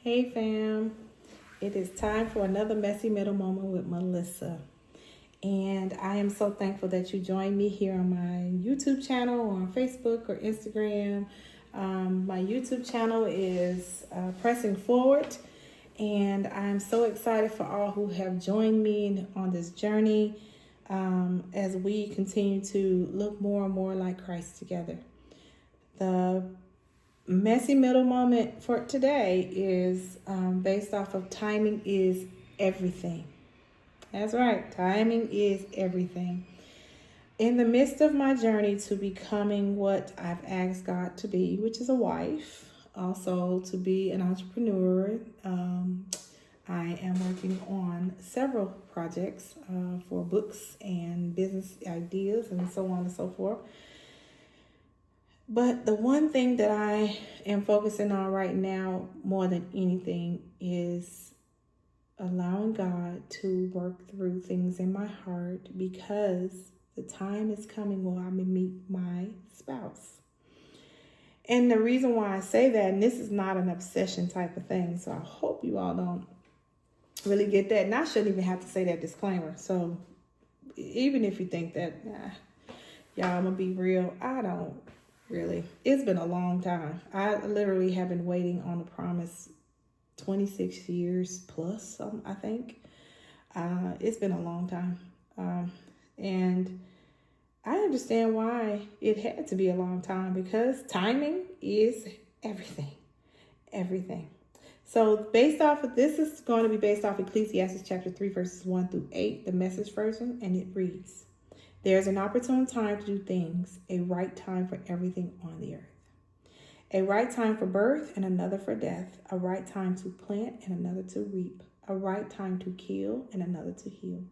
Hey fam, it is time for another messy middle moment with Melissa. And I am so thankful that you joined me here on my YouTube channel or on Facebook or Instagram. My YouTube channel is Pressing Forward, and I'm so excited for all who have joined me on this journey as we continue to look more and more like Christ together. The messy middle moment for today is based off of timing is everything. That's right, timing is everything. In the midst of my journey to becoming what I've asked God to be, which is a wife, also to be an entrepreneur, I am working on several projects for books and business ideas and so on and so forth. But the one thing that I am focusing on right now more than anything is allowing God to work through things in my heart, because the time is coming where I may meet my spouse. And the reason why I say that, and this is not an obsession type of thing, so I hope you all don't really get that. And I shouldn't even have to say that disclaimer. So even if you think that, y'all, I'm going to be real, I don't. Really, it's been a long time. I literally have been waiting on a promise 26 years plus, I think. It's been a long time. And I understand why it had to be a long time, because timing is everything. Everything. So based off of this is going to be based off Ecclesiastes chapter 3, verses 1 through 8, the Message version, and it reads: There's an opportune time to do things, a right time for everything on the earth. A right time for birth and another for death, a right time to plant and another to reap, a right time to kill and another to heal.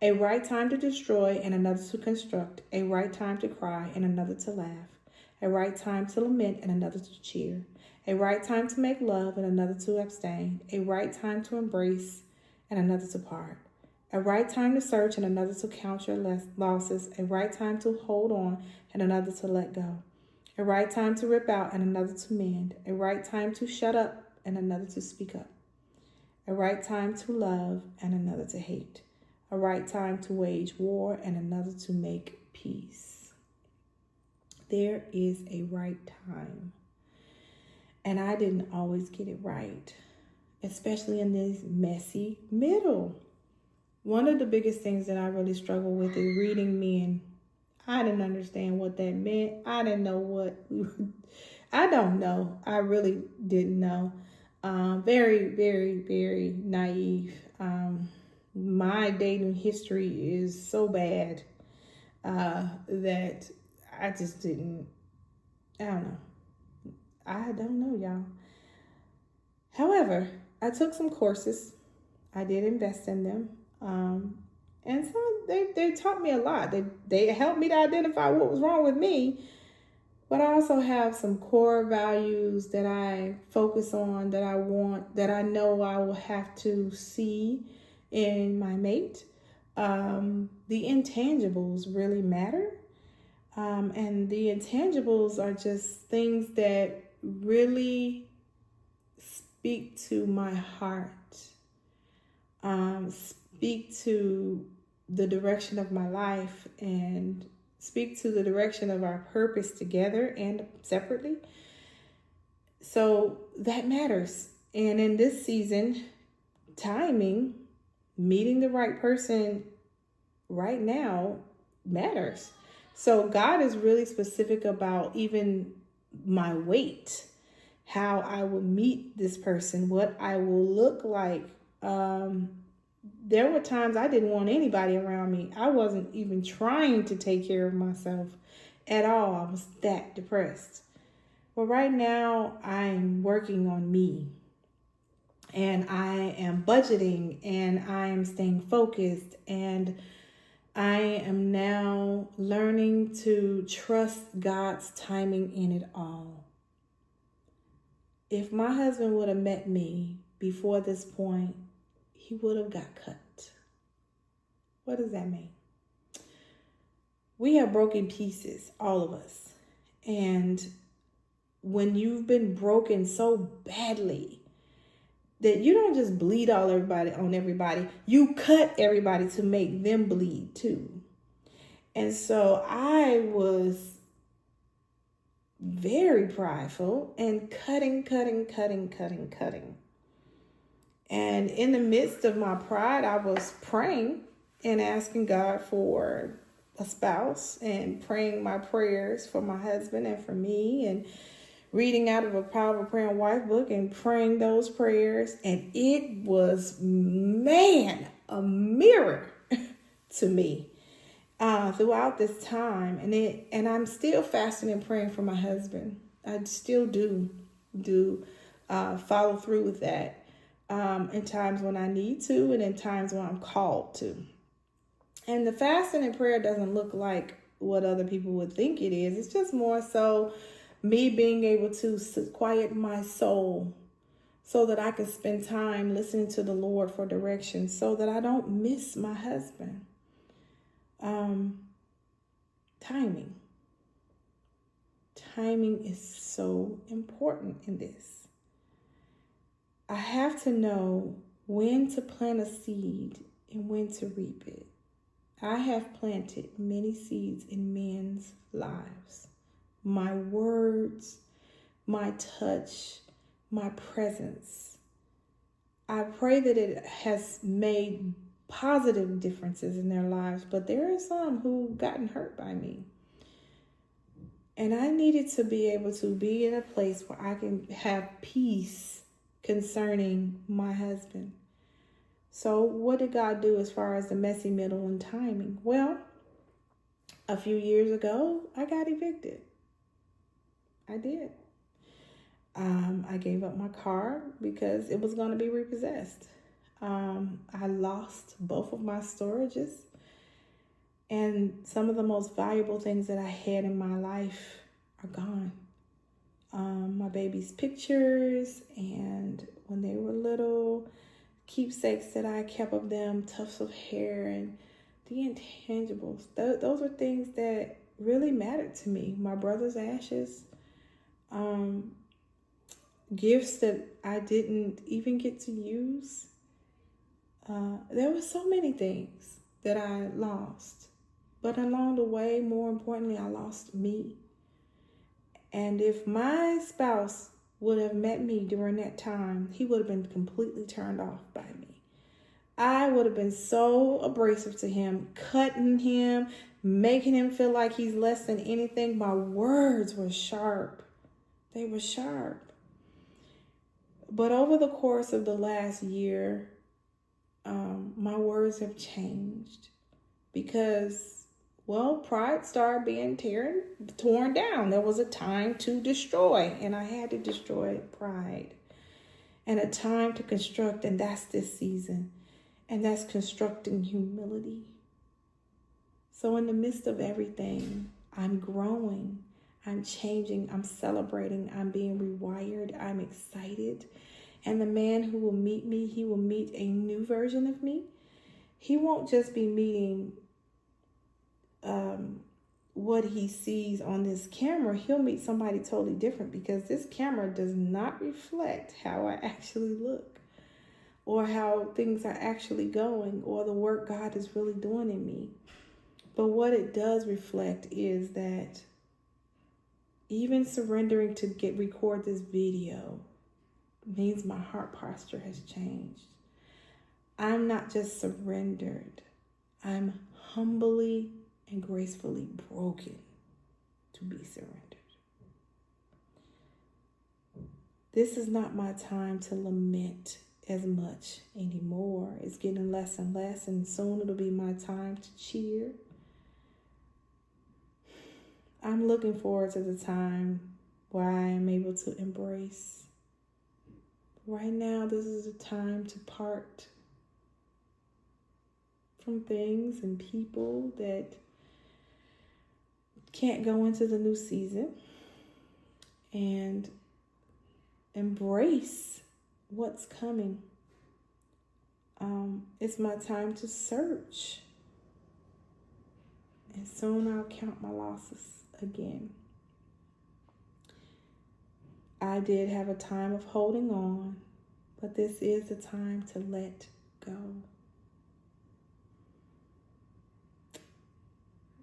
A right time to destroy and another to construct, a right time to cry and another to laugh, a right time to lament and another to cheer, a right time to make love and another to abstain, a right time to embrace and another to part. A right time to search and another to count your losses. A right time to hold on and another to let go. A right time to rip out and another to mend. A right time to shut up and another to speak up. A right time to love and another to hate. A right time to wage war and another to make peace. There is a right time. And I didn't always get it right, especially in this messy middle. One of the biggest things that I really struggle with is reading men. I didn't understand what that meant. I didn't know what, I don't know. I really didn't know. Very, very, very naive. My dating history is so bad that I just didn't, I don't know, y'all. However, I took some courses. I did invest in them. And so they taught me a lot. They helped me to identify what was wrong with me. But I also have some core values that I focus on, that I want, that I know I will have to see in my mate. The intangibles really matter. And the intangibles are just things that really speak to my heart. Speak to the direction of my life and speak to the direction of our purpose together and separately. So that matters. And in this season, timing, meeting the right person right now matters. So God is really specific about even my weight, how I will meet this person, what I will look like. There were times I didn't want anybody around me. I wasn't even trying to take care of myself at all. I was that depressed. But right now, I'm working on me. And I am budgeting, and I am staying focused, and I am now learning to trust God's timing in it all. If my husband would have met me before this point, he would have got cut. What does that mean? We have broken pieces, all of us. And when you've been broken so badly, that you don't just bleed all everybody on everybody. You cut everybody to make them bleed too. And so I was very prideful and cutting. And in the midst of my pride, I was praying and asking God for a spouse and praying my prayers for my husband and for me, and reading out of a Power of Prayer and Wife book and praying those prayers. And it was, man, a mirror to me throughout this time. And I'm still fasting and praying for my husband. I still do follow through with that in times when I need to and in times when I'm called to. And the fasting and prayer doesn't look like what other people would think it is. It's just more so me being able to quiet my soul so that I can spend time listening to the Lord for direction so that I don't miss my husband. Timing. Timing is so important in this. I have to know when to plant a seed and when to reap it. I have planted many seeds in men's lives. My words, my touch, my presence. I pray that it has made positive differences in their lives, but there are some who've gotten hurt by me. And I needed to be able to be in a place where I can have peace concerning my husband. So what did God do as far as the messy middle and timing? Well, a few years ago, I got evicted. I did. I gave up my car because it was going to be repossessed. I lost both of my storages, and some of the most valuable things that I had in my life are gone. My baby's pictures, and when they were little, keepsakes that I kept of them, tufts of hair, and the intangibles. Those are things that really mattered to me. My brother's ashes, gifts that I didn't even get to use. There were so many things that I lost. But along the way, more importantly, I lost me. And if my spouse would have met me during that time, he would have been completely turned off by me. I would have been so abrasive to him, cutting him, making him feel like he's less than anything. My words were sharp. They were sharp. But over the course of the last year, my words have changed because, well, pride started being torn down. There was a time to destroy, and I had to destroy pride. And a time to construct, and that's this season. And that's constructing humility. So in the midst of everything, I'm growing, I'm changing, I'm celebrating, I'm being rewired, I'm excited. And the man who will meet me, he will meet a new version of me. He won't just be meeting what he sees on this camera. He'll meet somebody totally different because this camera does not reflect how I actually look or how things are actually going or the work God is really doing in me. But what it does reflect is that even surrendering to record this video means my heart posture has changed. I'm not just surrendered. I'm humbly and gracefully broken to be surrendered. This is not my time to lament as much anymore. It's getting less and less, and soon it'll be my time to cheer. I'm looking forward to the time where I am able to embrace. Right now, this is a time to part from things and people that can't go into the new season and embrace what's coming. It's my time to search. And soon I'll count my losses again. I did have a time of holding on, But this is the time to let go.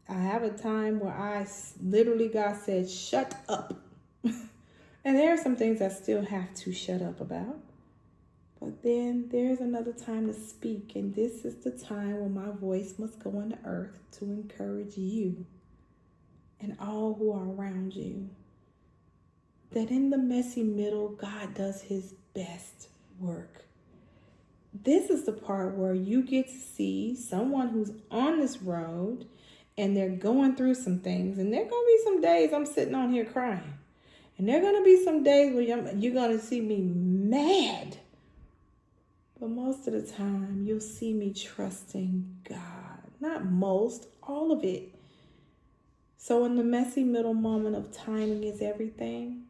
I have a time where God said, shut up. And there are some things I still have to shut up about. But then there's another time to speak. And this is the time when my voice must go on the earth to encourage you and all who are around you. That in the messy middle, God does his best work. This is the part where you get to see someone who's on this road and they're going through some things. And there are going to be some days I'm sitting on here crying. And there are going to be some days where you're going to see me mad. But most of the time, you'll see me trusting God. Not most, all of it. So in the messy middle moment of timing is everything,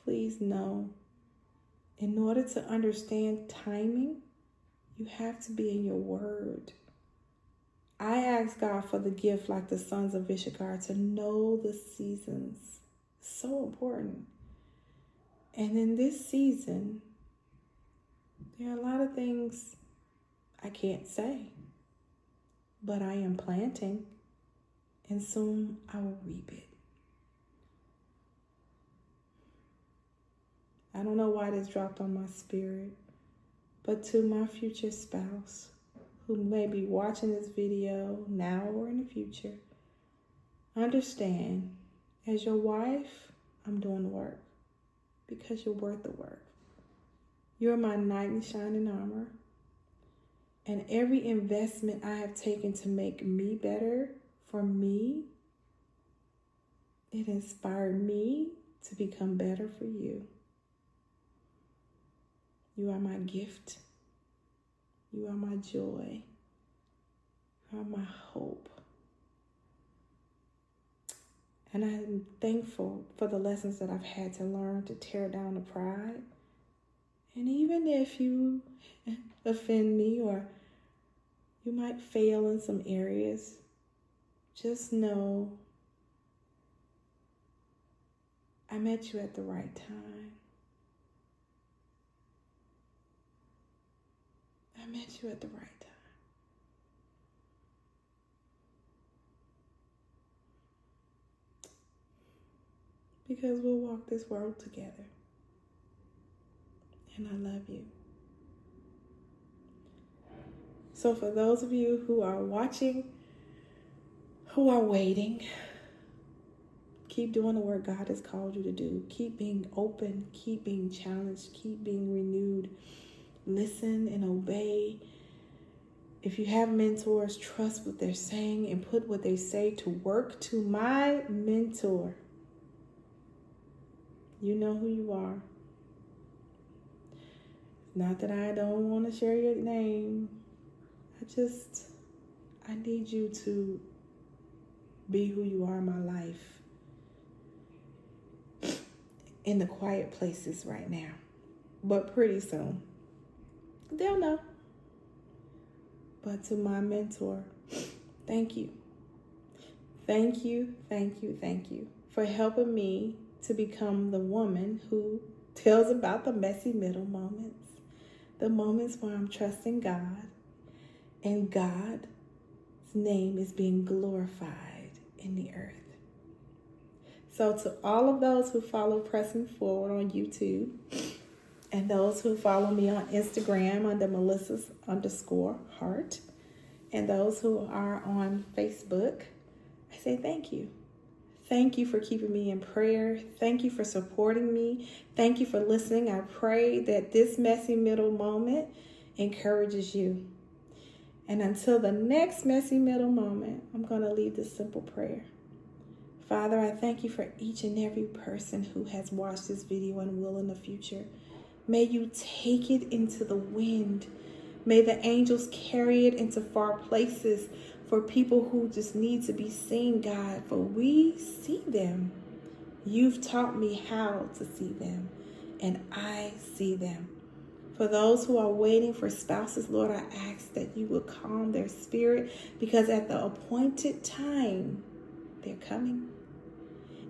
please know, in order to understand timing, you have to be in your word. I ask God for the gift, like the sons of Issachar, to know the seasons. So important. And in this season, there are a lot of things I can't say, but I am planting, and soon I will reap it. I don't know why this dropped on my spirit, but to my future spouse who may be watching this video now or in the future, understand, as your wife, I'm doing the work because you're worth the work. You're my knight in shining armor, and every investment I have taken to make me better for me, it inspired me to become better for you. You are my gift. You are my joy. You are my hope. And I am thankful for the lessons that I've had to learn to tear down the pride. And even if you offend me or you might fail in some areas, just know I met you at the right time. I met you at the right time. Because we'll walk this world together. And I love you. So for those of you who are watching, who are waiting, keep doing the work God has called you to do. Keep being open. Keep being challenged. Keep being renewed. Listen and obey. If you have mentors, trust what they're saying and put what they say to work. To my mentor, you know who you are. Not that I don't want to share your name. I need you to be who you are in my life. In the quiet places right now. But pretty soon, they'll know. But to my mentor, thank you. Thank you, thank you, thank you for helping me to become the woman who tells about the messy middle moments. The moments where I'm trusting God and God's name is being glorified in the earth. So to all of those who follow Pressing Forward on YouTube and those who follow me on Instagram under Melissa's_heart and those who are on Facebook, I say thank you. Thank you for keeping me in prayer. Thank you for supporting me. Thank you for listening. I pray that this messy middle moment encourages you. And until the next messy middle moment, I'm going to leave this simple prayer. Father, I thank you for each and every person who has watched this video and will in the future. May you take it into the wind. May the angels carry it into far places for people who just need to be seen, God, for we see them. You've taught me how to see them, and I see them. For those who are waiting for spouses, Lord, I ask that you would calm their spirit, because at the appointed time, they're coming.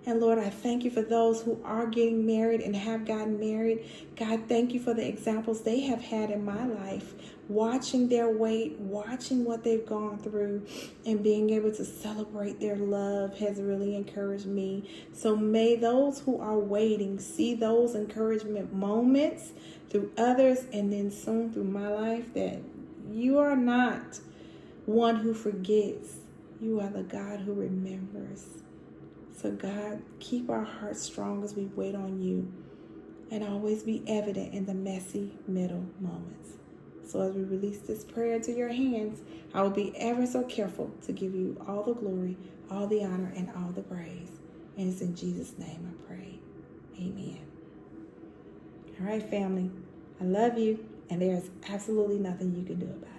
And Lord, I thank you for those who are getting married and have gotten married. God, thank you for the examples they have had in my life, watching their weight, watching what they've gone through, and being able to celebrate their love has really encouraged me. So may those who are waiting see those encouragement moments through others and then soon through my life, that you are not one who forgets. You are the God who remembers. So God, keep our hearts strong as we wait on you, and always be evident in the messy middle moments. So as we release this prayer into your hands, I will be ever so careful to give you all the glory, all the honor, and all the praise. And it's in Jesus' name I pray. Amen. All right, family. I love you, and there's absolutely nothing you can do about it.